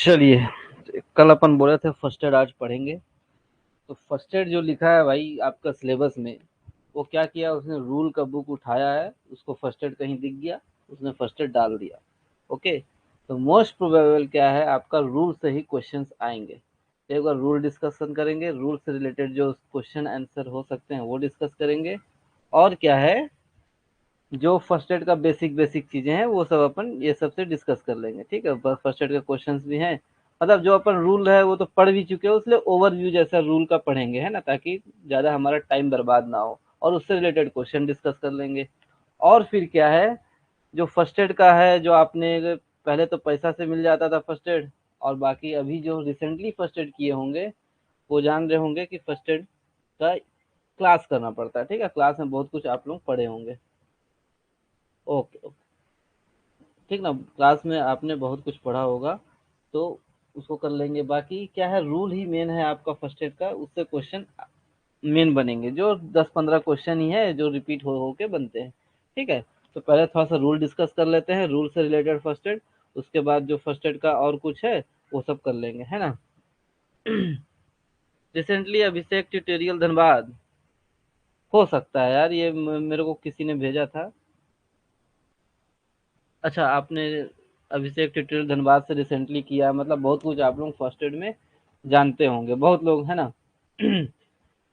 चलिए, कल अपन बोले थे फर्स्ट एड आज पढ़ेंगे। तो फर्स्ट एड जो लिखा है भाई आपका सिलेबस में, वो क्या किया उसने, रूल का बुक उठाया है, उसको फर्स्ट एड कहीं दिख गया, उसने फर्स्ट एड डाल दिया। ओके, तो मोस्ट प्रोबेबल क्या है, आपका रूल से ही क्वेश्चंस आएंगे। तो एक बार रूल डिस्कशन करेंगे, रूल से रिलेटेड जो क्वेश्चन आंसर हो सकते हैं वो डिस्कस करेंगे। और क्या है, जो फर्स्ट एड का बेसिक बेसिक चीजें हैं वो सब अपन ये सब से डिस्कस कर लेंगे। ठीक है, फर्स्ट एड का क्वेश्चंस भी हैं, मतलब जो अपन रूल है वो तो पढ़ भी चुके हो, इसलिए ओवरव्यू जैसा रूल का पढ़ेंगे, है ना, ताकि ज्यादा हमारा टाइम बर्बाद ना हो, और उससे रिलेटेड क्वेश्चन डिस्कस कर लेंगे। और फिर क्या है, जो फर्स्ट एड का है, जो आपने पहले तो पैसा से मिल जाता था फर्स्ट एड, और बाकी अभी जो रिसेंटली फर्स्ट एड किए होंगे वो जान रहे होंगे कि फर्स्ट एड का क्लास करना पड़ता है। ठीक है, क्लास में बहुत कुछ आप लोग पढ़े होंगे। ओके ओके, ठीक ना, क्लास में आपने बहुत कुछ पढ़ा होगा, तो उसको कर लेंगे। बाकी क्या है, रूल ही मेन है आपका फर्स्ट एड का, उससे क्वेश्चन मेन बनेंगे, जो 10-15 क्वेश्चन ही है जो रिपीट हो के बनते हैं। ठीक है, तो पहले थोड़ा सा रूल डिस्कस कर लेते हैं, रूल से रिलेटेड फर्स्ट एड, उसके बाद जो फर्स्ट एड का और कुछ है वो सब कर लेंगे, है ना। रिसेंटली अभिषेक ट्यूटोरियल धनबाद, हो सकता है यार, ये मेरे को किसी ने भेजा था। अच्छा, आपने अभिषेक ट्यूटोरियल धनबाद से रिसेंटली किया, मतलब बहुत कुछ आप लोग फर्स्ट एड में जानते होंगे बहुत लोग, है ना।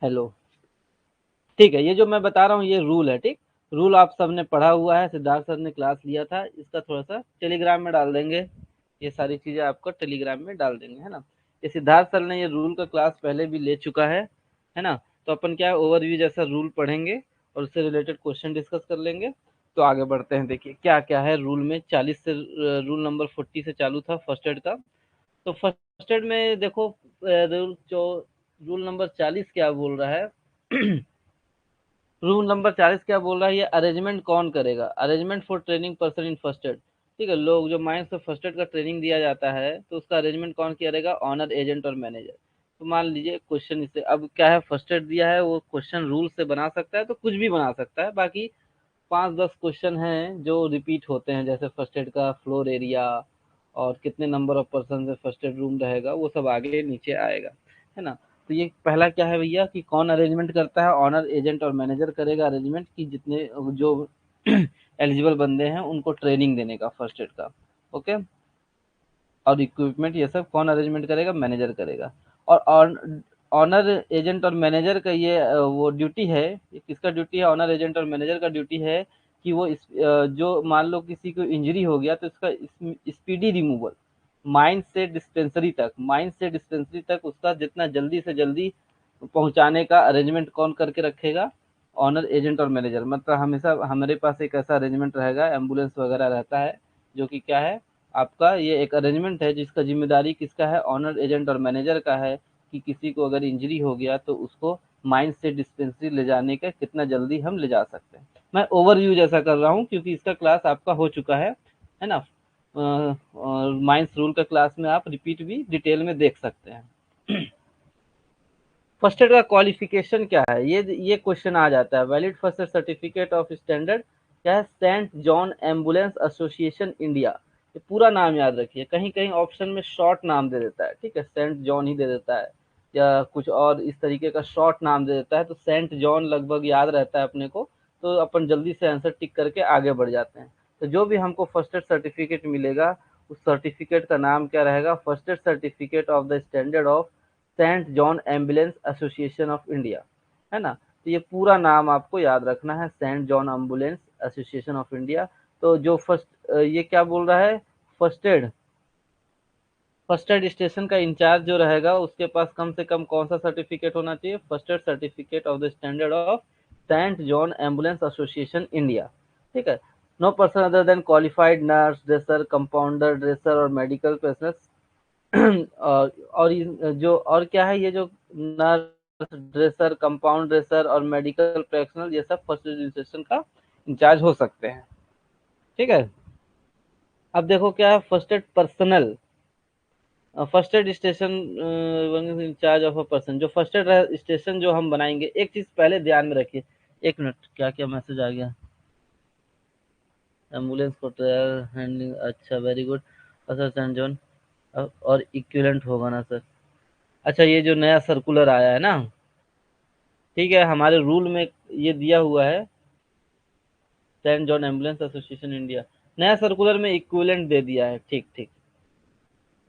हेलो, ठीक है, ये जो मैं बता रहा हूँ ये रूल है, ठीक। रूल आप सबने पढ़ा हुआ है, सिद्धार्थ सर ने क्लास लिया था, इसका थोड़ा सा टेलीग्राम में डाल देंगे, ये सारी चीजें आपको टेलीग्राम में डाल देंगे, है ना। ये सिद्धार्थ सर ने ये रूल का क्लास पहले भी ले चुका है ना। तो अपन क्या है, ओवरव्यू जैसा रूल पढ़ेंगे और उससे रिलेटेड क्वेश्चन डिस्कस कर लेंगे। तो आगे बढ़ते हैं, देखिए क्या क्या है रूल में। 40 से रूल नंबर 40 से चालू था फर्स्ट एड का। तो फर्स्ट एड में देखो, रूल जो रूल नंबर 40 क्या बोल रहा है। रूल नंबर 40 क्या बोल रहा है, ये अरेंजमेंट कौन करेगा, arrangement for training person in first aid. ठीक है, लोग जो माइंड से फर्स्ट एड का ट्रेनिंग दिया जाता है तो उसका अरेंजमेंट कौन करेगा, ऑनर, एजेंट और मैनेजर। तो मान लीजिए क्वेश्चन इससे, अब क्या है, फर्स्ट एड दिया है, वो क्वेश्चन रूल से बना सकता है तो कुछ भी बना सकता है। बाकी 5-10 क्वेश्चन हैं जो रिपीट होते हैं, जैसे फर्स्ट एड का फ्लोर एरिया और कितने नंबर ऑफ पर्सन से फर्स्ट एड रूम रहेगा, वो सब आगे नीचे आएगा, है ना। तो ये पहला क्या है भैया, कि कौन अरेंजमेंट करता है, ऑनर, एजेंट और मैनेजर करेगा अरेंजमेंट, कि जितने जो एलिजिबल बंदे हैं उनको ट्रेनिंग देने का फर्स्ट एड का। ओके, और इक्विपमेंट ये सब कौन अरेंजमेंट करेगा, मैनेजर करेगा। और ऑनर, एजेंट और मैनेजर का ये वो ड्यूटी है, ये किसका ड्यूटी है, ऑनर, एजेंट और मैनेजर का ड्यूटी है कि वो जो मान लो किसी को इंजरी हो गया तो इसका स्पीडी रिमूवल, माइंड से डिस्पेंसरी तक उसका जितना जल्दी से जल्दी पहुंचाने का अरेंजमेंट कौन करके रखेगा, ऑनर, एजेंट और मैनेजर। मतलब हमेशा हमारे पास एक ऐसा अरेंजमेंट रहेगा, एम्बुलेंस वगैरह रहता है, जो कि क्या है आपका, ये एक अरेंजमेंट है जिसका जिम्मेदारी किसका है, ऑनर, एजेंट और मैनेजर का है, कि किसी को अगर इंजरी हो गया तो उसको माइंड से डिस्पेंसरी ले जाने का कितना जल्दी हम ले जा सकते हैं। मैं ओवरव्यू जैसा कर रहा हूँ क्योंकि इसका क्लास आपका हो चुका है ना। माइंस रूल का क्लास में आप रिपीट भी डिटेल में देख सकते हैं। फर्स्ट एड का क्वालिफिकेशन क्या है, ये क्वेश्चन आ जाता है। Valid first aid certificate of standard क्या है, Saint John ambulance association India. ये पूरा नाम याद रखिए, कहीं कहीं ऑप्शन में शॉर्ट नाम दे देता है, ठीक है, सेंट जॉन ही दे देता है, या कुछ और इस तरीके का शॉर्ट नाम दे देता है, तो सेंट जॉन लगभग याद रहता है अपने को, तो अपन जल्दी से आंसर टिक करके आगे बढ़ जाते हैं। तो जो भी हमको फर्स्ट एड सर्टिफिकेट मिलेगा, उस सर्टिफिकेट का नाम क्या रहेगा, first aid certificate of the standard of Saint John ambulance association of India, है ना। तो ये पूरा नाम आपको याद रखना है, Saint John ambulance association of India. तो जो फर्स्ट ये क्या बोल रहा है, first aid first aid station का इंचार्ज जो रहेगा उसके पास कम से कम कौन सा सर्टिफिकेट होना चाहिए, first aid certificate of the standard of Saint John ambulance association India. ठीक है, no person other than qualified nurse, dresser, compounder, dresser और मेडिकल पर्सनल। और जो और क्या है, ये जो नर्स, ड्रेसर, कंपाउंड ड्रेसर और मेडिकल प्रोफेशनल, ये सब फर्स्ट रजिस्ट्रेशन का इंचार्ज हो सकते हैं। ठीक है, अब देखो क्या है, first add personal, first aid station in charge of a person, जो फर्स्ट एड स्टेशन जो हम बनाएंगे, एक चीज पहले ध्यान में रखिए। एक मिनट, क्या क्या मैसेज आ गया, एम्बुलेंस को हैंडलिंग, अच्छा वेरी गुड, अच्छा सेंट जॉन, और इक्विवेलेंट होगा ना सर। अच्छा, ये जो नया सर्कुलर आया है ना, ठीक है, हमारे रूल में ये दिया हुआ है, Saint John ambulance association India, नया सर्कुलर में इक्विवेलेंट दे दिया है, ठीक ठीक,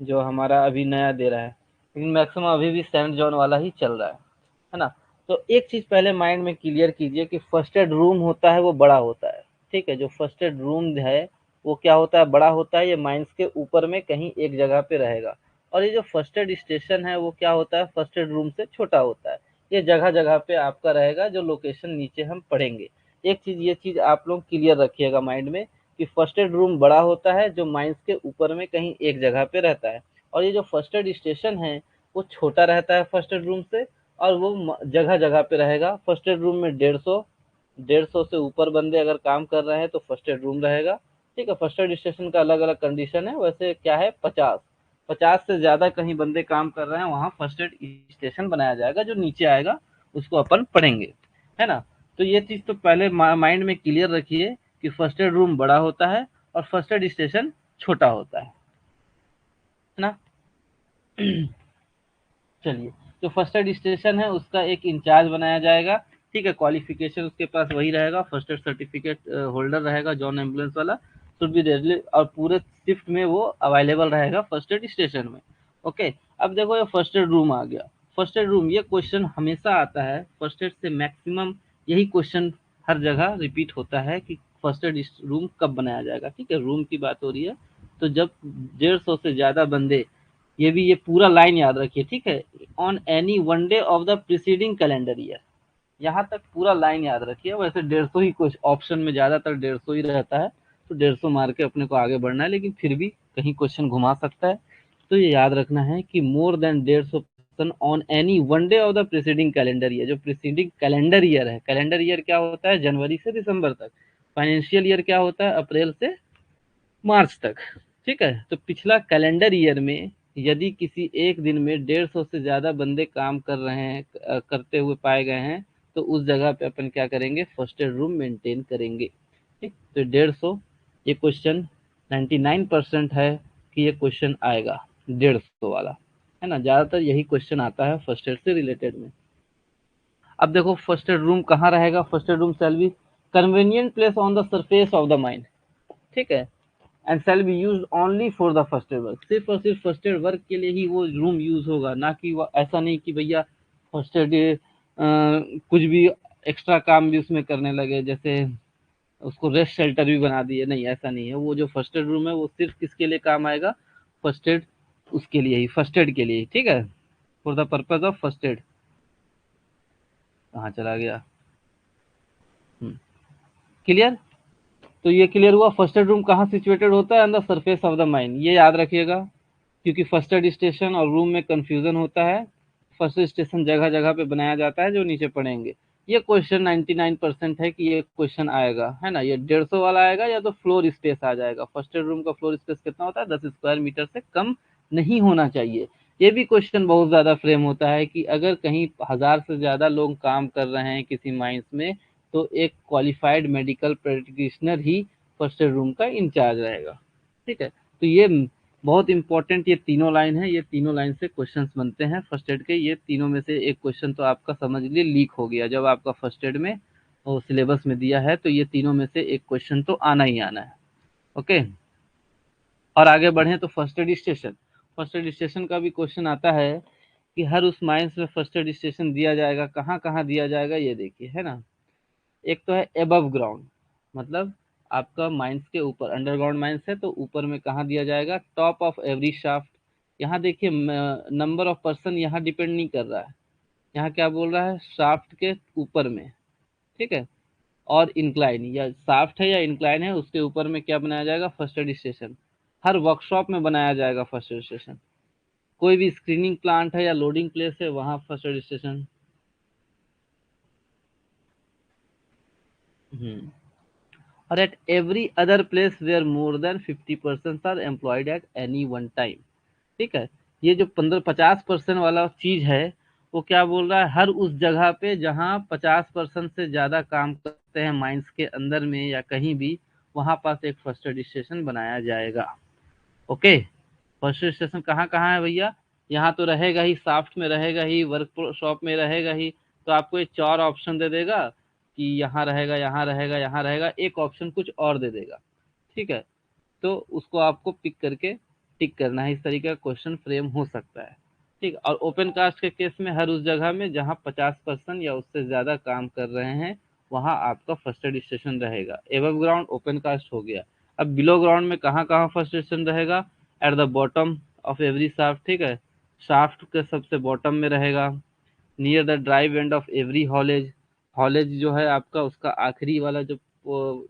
जो हमारा अभी नया दे रहा है, लेकिन मैक्सिमम अभी भी सेंट जॉन वाला ही चल रहा है ना। तो एक चीज पहले माइंड में क्लियर कीजिए कि फर्स्ट एड रूम होता है वो बड़ा होता है, ठीक है, जो फर्स्ट एड रूम है वो क्या होता है, बड़ा होता है, ये माइंस के ऊपर में कहीं एक जगह पे रहेगा। और ये जो फर्स्ट एड स्टेशन है वो क्या होता है, फर्स्ट एड रूम से छोटा होता है, ये जगह जगह पे आपका रहेगा, जो लोकेशन नीचे हम पढ़ेंगे। एक चीज, ये चीज आप लोग क्लियर रखिएगा माइंड में कि फर्स्ट एड रूम बड़ा होता है, जो माइंस के ऊपर में कहीं एक जगह पे रहता है, और ये जो फर्स्ट एड स्टेशन है वो छोटा रहता है फर्स्ट एड रूम से, और वो जगह जगह पे रहेगा। फर्स्ट एड रूम में 150 से ऊपर बंदे अगर काम कर रहे हैं तो फर्स्ट एड रूम रहेगा, ठीक है। फर्स्ट एड स्टेशन का अलग अलग कंडीशन है, वैसे क्या है, 50 से ज्यादा कहीं बंदे काम कर रहे हैं वहां फर्स्ट एड स्टेशन बनाया जाएगा, जो नीचे आएगा उसको अपन पढ़ेंगे, है ना। तो ये चीज तो पहले माइंड में क्लियर रखिए कि फर्स्ट एड रूम बड़ा होता है और फर्स्ट एड स्टेशन छोटा होता है ना। चलिए, जो फर्स्ट एड स्टेशन है उसका एक इंचार्ज बनाया जाएगा, ठीक है। क्वालिफिकेशन उसके पास वही रहेगा, फर्स्ट एड सर्टिफिकेट होल्डर रहेगा, जॉन एम्बुलेंस वाला, शुड बी रेडली, और पूरे शिफ्ट में वो अवेलेबल रहेगा फर्स्ट एड स्टेशन में। ओके, अब देखो ये फर्स्ट एड रूम आ गया। फर्स्ट एड रूम, ये क्वेश्चन हमेशा आता है फर्स्ट एड से, मैक्सिमम यही क्वेश्चन हर जगह रिपीट होता है कि फर्स्ट एड रूम कब बनाया जाएगा, ठीक है। रूम की बात हो रही है, तो जब 150 से ज्यादा बंदे, ये पूरा लाइन याद रखिए, ठीक है, on any one day of the preceding calendar year, यहाँ तक पूरा लाइन याद रखिए। वैसे 150 ही, कुछ ऑप्शन में ज्यादातर 150 ही रहता है, तो 150 मार के अपने को आगे बढ़ना है, लेकिन फिर भी कहीं क्वेश्चन घुमा सकता है, तो ये याद रखना है कि more than 150 person on any one day of the preceding calendar year. जो प्रीसीडिंग कैलेंडर ईयर है, कैलेंडर ईयर क्या होता है, जनवरी से दिसंबर तक, फाइनेंशियल ईयर क्या होता है, अप्रैल से मार्च तक, ठीक है। तो पिछला कैलेंडर ईयर में यदि किसी एक दिन में 150 से ज्यादा बंदे काम कर रहे हैं, करते हुए पाए गए हैं, तो उस जगह पे अपन क्या करेंगे, फर्स्ट एड रूम मेंटेन करेंगे, ठीक। तो 150, ये क्वेश्चन 99% है कि ये क्वेश्चन आएगा 150 वाला, है ना। ज्यादातर यही क्वेश्चन आता है फर्स्ट एड से रिलेटेड में। अब देखो फर्स्ट एड रूम कहाँ रहेगा, first add room shall be convenient place on the surface of the mine, ठीक है, and shall be use only for the first aid work. सिर्फ और सिर्फ फर्स्ट एड वर्क के लिए ही वो रूम यूज होगा, ना कि वो ऐसा नहीं कि भैया फर्स्ट एड कुछ भी एक्स्ट्रा काम भी उसमें करने लगे, जैसे उसको रेस्ट शेल्टर भी बना दिए, नहीं ऐसा नहीं है। वो जो फर्स्ट एड रूम है वो सिर्फ किसके लिए काम आएगा, फर्स्ट एड, उसके लिए ही, फर्स्ट एड के लिए ही, ठीक है, for the purpose of first aid. कहाँ चला गया, क्लियर। तो ये क्लियर हुआ, फर्स्ट एड रूम कहाँ सिचुएटेड होता है, on the surface of the mine, ये याद रखिएगा, क्योंकि फर्स्ट एड स्टेशन और रूम में कंफ्यूजन होता है। फर्स्ट एड स्टेशन जगह जगह पे बनाया जाता है, जो नीचे पढ़ेंगे। ये क्वेश्चन 99% है कि ये क्वेश्चन आएगा, है ना। ये 150 वाला आएगा, या तो फ्लोर स्पेस आ जाएगा। फर्स्ट एड रूम का फ्लोर स्पेस कितना होता है, 10 स्क्वायर मीटर से कम नहीं होना चाहिए। ये भी क्वेश्चन बहुत ज्यादा फ्रेम होता है कि अगर कहीं 1000 से ज्यादा लोग काम कर रहे हैं किसी माइंस में, तो एक क्वालिफाइड मेडिकल प्रैक्टिशनर ही फर्स्ट एड रूम का इंचार्ज रहेगा, ठीक है। तो ये बहुत इंपॉर्टेंट, ये तीनों लाइन है, ये तीनों लाइन से क्वेश्चंस बनते हैं फर्स्ट एड के। ये तीनों में से एक क्वेश्चन तो आपका समझ लीजिए लीक हो गया, जब आपका फर्स्ट एड में वो सिलेबस में दिया है, तो ये तीनों में से एक क्वेश्चन तो आना ही आना है। ओके, और आगे बढ़े तो first aid station, first aid station का भी क्वेश्चन आता है कि हर उस माइंस में फर्स्ट एड स्टेशन दिया जाएगा, कहाँ कहाँ दिया जाएगा, ये देखिए, है ना। एक तो है एबव ग्राउंड, मतलब आपका माइंस के ऊपर, अंडरग्राउंड माइंस है तो ऊपर में कहाँ दिया जाएगा, टॉप ऑफ एवरी शाफ्ट। यहाँ देखिए नंबर ऑफ पर्सन यहाँ डिपेंड नहीं कर रहा है, यहाँ क्या बोल रहा है, शाफ्ट के ऊपर में, ठीक है। और इंक्लाइन, या शाफ्ट है या इंक्लाइन है, उसके ऊपर में क्या बनाया जाएगा, फर्स्ट एड स्टेशन। हर वर्कशॉप में बनाया जाएगा फर्स्ट एड स्टेशन। कोई भी स्क्रीनिंग प्लांट है या लोडिंग प्लेस है, वहां फर्स्ट एड स्टेशन। और at every other place where more than 50% are employed at any one time, ठीक है। ये जो 15-50% वाला चीज है, वो क्या बोल रहा है, हर उस जगह पे जहाँ 50% से ज्यादा काम करते हैं माइंस के अंदर में या कहीं भी, वहां पास एक फर्स्ट एड स्टेशन बनाया जाएगा। ओके, फर्स्ट एड स्टेशन कहाँ कहाँ है भैया? यहाँ तो रहेगा ही, साफ्ट में रहेगा ही, वर्कशॉप में रहेगा ही। तो आपको ये 4 ऑप्शन दे देगा कि यहाँ रहेगा, यहाँ रहेगा, यहाँ रहेगा, एक ऑप्शन कुछ और दे देगा। ठीक है, तो उसको आपको पिक करके टिक करना है। इस तरीके का क्वेश्चन फ्रेम हो सकता है। ठीक, और ओपन कास्ट के केस में हर उस जगह में जहाँ 50% या उससे ज़्यादा काम कर रहे हैं वहाँ आपका फर्स्ट एड स्टेशन रहेगा। एबव ग्राउंड ओपन कास्ट हो गया। अब बिलो ग्राउंड में कहाँ कहाँ फर्स्ट स्टेशन रहेगा? At the bottom of every shaft. ठीक है, शाफ्ट के सबसे बॉटम में रहेगा। Near the drive end of every haulage. Haulage जो है आपका उसका आखिरी वाला जो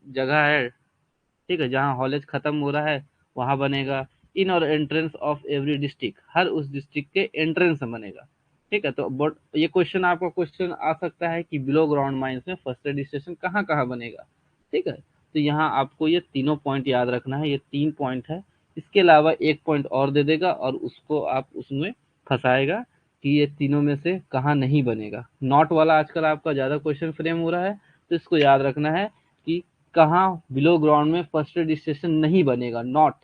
जगह है, ठीक है, जहाँ हॉलेज खत्म हो रहा है वहाँ बनेगा। इन और एंट्रेंस ऑफ एवरी डिस्ट्रिक्ट, हर उस डिस्ट्रिक्ट के एंट्रेंस में बनेगा। ठीक है, तो बट ये क्वेश्चन आपका क्वेश्चन आ सकता है कि बिलो ग्राउंड माइंस में फर्स्ट एड स्टेशन कहाँ कहाँ बनेगा। ठीक है, तो यहाँ आपको ये तीनों पॉइंट याद रखना है। ये 3 पॉइंट है, इसके अलावा एक पॉइंट और दे देगा और उसको आप उसमें फंसाएगा कि ये तीनों में से कहाँ नहीं बनेगा। नॉट वाला आजकल आपका ज़्यादा क्वेश्चन फ्रेम हो रहा है, तो इसको याद रखना है कि कहाँ बिलो ग्राउंड में फर्स्ट एड स्टेशन नहीं बनेगा। नॉट,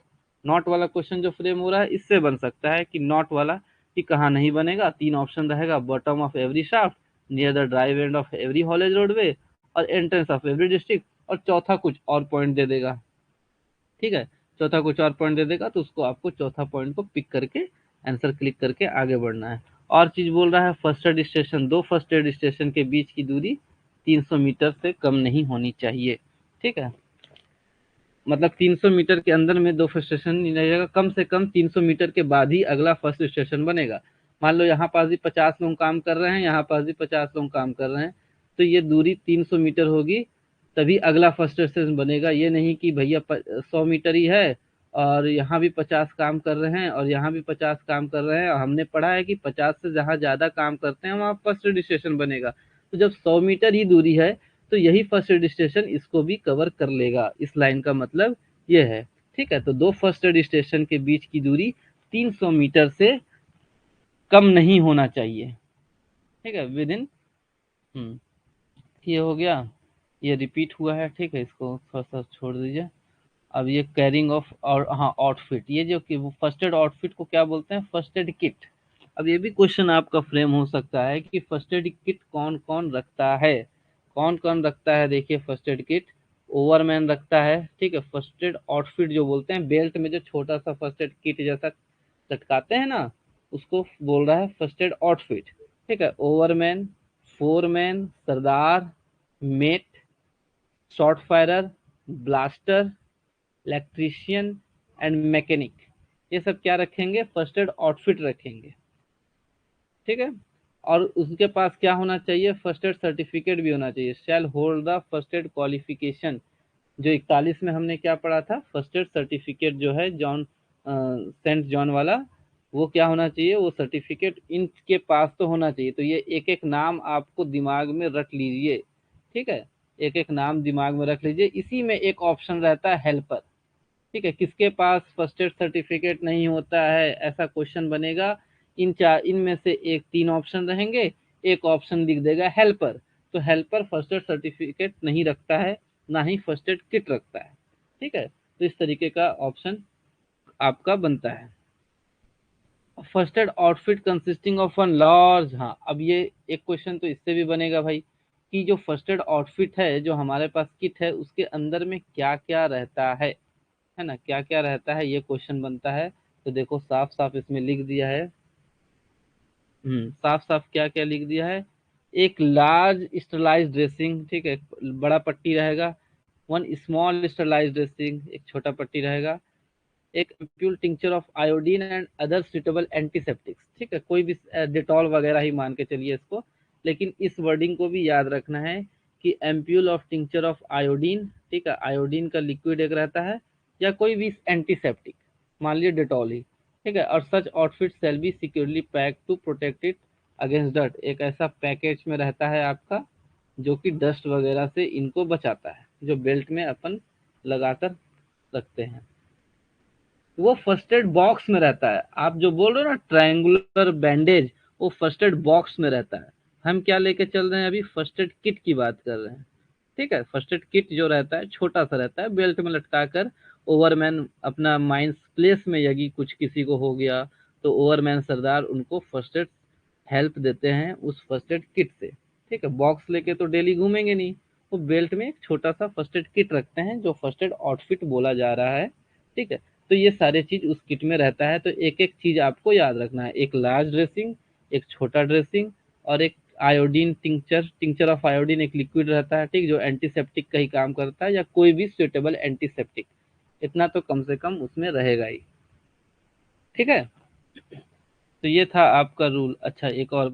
नॉट वाला क्वेश्चन जो फ्रेम हो रहा है इससे बन सकता है कि नॉट वाला कि कहाँ नहीं बनेगा। 3 ऑप्शन रहेगा, bottom of every shaft, near the drive end of every haulage roadway और एंट्रेंस ऑफ एवरी डिस्ट्रिक्ट, और चौथा कुछ और पॉइंट दे देगा। ठीक है, चौथा कुछ और पॉइंट दे देगा तो उसको आपको चौथा पॉइंट को पिक करके आंसर क्लिक करके आगे बढ़ना है। और चीज बोल रहा है first aid station, 2 first aid station के बीच की दूरी 300 मीटर से कम नहीं होनी चाहिए। ठीक है, मतलब 300 मीटर के अंदर में 2 फर्स्ट स्टेशन नहीं रहेगा, कम से कम 300 मीटर के बाद ही अगला फर्स्ट स्टेशन बनेगा। मान लो यहाँ पास भी 50 लोग काम कर रहे हैं, यहाँ पास भी 50 लोग काम कर रहे हैं, तो ये दूरी 300 मीटर होगी तभी अगला फर्स्ट स्टेशन बनेगा। ये नहीं कि भैया 100 मीटर ही है और यहाँ भी 50 काम कर रहे हैं और यहाँ भी 50 काम कर रहे हैं, और हमने पढ़ा है कि 50 से जहाँ ज्यादा काम करते हैं वहाँ फर्स्ट स्टेशन बनेगा। तो जब 100 मीटर ही दूरी है तो यही फर्स्ट एड स्टेशन इसको भी कवर कर लेगा। इस लाइन का मतलब ये है। ठीक है, तो 2 फर्स्ट एड स्टेशन के बीच की दूरी 300 मीटर से कम नहीं होना चाहिए। ठीक है, विद इन, ये हो गया, ये रिपीट हुआ है। ठीक है, इसको थोड़ा सा छोड़ दीजिए। अब ये कैरिंग ऑफ, और हाँ आउटफिट, ये जो कि फर्स्ट एड आउटफिट को क्या बोलते हैं? First aid kit. अब ये भी क्वेश्चन आपका फ्रेम हो सकता है कि फर्स्ट एड किट कौन कौन रखता है। कौन कौन रखता है? देखिए, फर्स्ट एड किट ओवरमैन रखता है। ठीक है, फर्स्ट एड आउटफिट जो बोलते हैं, बेल्ट में जो छोटा सा फर्स्ट एड किट जैसा लटकाते हैं ना, उसको बोल रहा है फर्स्ट एड आउटफिट। ठीक है, ओवरमैन, फोरमैन, सरदार, mate, short firer, blaster, electrician and mechanic, ये सब क्या रखेंगे? फर्स्ट एड आउटफिट रखेंगे। ठीक है, और उसके पास क्या होना चाहिए? फर्स्ट एड सर्टिफिकेट भी होना चाहिए। Shall hold the first aid qualification. जो 41 में हमने क्या पढ़ा था? फर्स्ट एड सर्टिफिकेट जो है जॉन, सेंट जॉन वाला, वो क्या होना चाहिए? वो सर्टिफिकेट इनके पास तो होना चाहिए। तो ये एक एक नाम आपको दिमाग में रख लीजिए। ठीक है, एक एक नाम दिमाग में रख लीजिए। इसी में एक ऑप्शन रहता है हेल्पर। ठीक है, किसके पास फर्स्ट एड सर्टिफिकेट नहीं होता है, ऐसा क्वेश्चन बनेगा। इनमें से एक 3 ऑप्शन रहेंगे, एक ऑप्शन लिख देगा हेल्पर। तो हेल्पर फर्स्ट एड सर्टिफिकेट नहीं रखता है, ना ही फर्स्ट एड किट रखता है। ठीक है, तो इस तरीके का ऑप्शन आपका बनता है। First add outfit consisting of one large, हाँ अब ये एक क्वेश्चन तो इससे भी बनेगा भाई कि जो फर्स्ट एड आउटफिट है, जो हमारे पास किट है, उसके अंदर में क्या क्या रहता है ना, क्या क्या रहता है, ये क्वेश्चन बनता है। तो देखो साफ साफ इसमें लिख दिया है। साफ साफ क्या क्या लिख दिया है? एक लार्ज स्टरलाइज ड्रेसिंग, ठीक है, बड़ा पट्टी रहेगा। 1 स्मॉल स्टरलाइज ड्रेसिंग, एक छोटा पट्टी रहेगा। एक ampoule tincture of iodine and other suitable antiseptics, ठीक है, कोई भी डिटॉल वगैरह ही मान के चलिए इसको। लेकिन इस वर्डिंग को भी याद रखना है कि ampoule of tincture of iodine, ठीक है, आयोडीन का लिक्विड एक रहता है, या कोई भी एंटीसेप्टिक, मान लीजिए डिटॉल ही। ठीक है, और such outfit shall be securely pack to protect it against dust, एक ऐसा पैकेज में रहता है आपका जो कि डस्ट वगैरह से इनको बचाता है, जो बेल्ट में अपन लगाकर रखते हैं। वो फर्स्ट एड बॉक्स में रहता है। आप जो बोल रहे हो ना ट्रायंगुलर बैंडेज, वो फर्स्ट एड बॉक्स में रहता है। हम क्या लेके चल रहे हैं अभी? फर्स्ट एड किट की बात कर रहे हैं। ठीक है, फर्स्ट एड किट जो रहता है छोटा सा रहता है, बेल्ट में लटका कर ओवरमैन अपना माइंस प्लेस में यदि कुछ किसी को हो गया तो ओवरमैन सरदार उनको फर्स्ट एड हेल्प देते हैं उस फर्स्ट एड किट से। ठीक है, बॉक्स लेके तो डेली घूमेंगे नहीं, वो बेल्ट में एक छोटा सा फर्स्ट एड किट रखते हैं जो फर्स्ट एड आउटफिट बोला जा रहा है। ठीक है, तो ये सारे चीज उस किट में रहता है। तो एक एक चीज आपको याद रखना है, एक लार्ज ड्रेसिंग, एक छोटा ड्रेसिंग, और एक iodine tincture, tincture of iodine एक लिक्विड रहता है, ठीक, जो एंटीसेप्टिक का ही काम करता है, या कोई भी सुटेबल एंटीसेप्टिक, इतना तो कम से कम उसमें रहेगा ही। ठीक है, तो ये था आपका रूल। अच्छा, एक और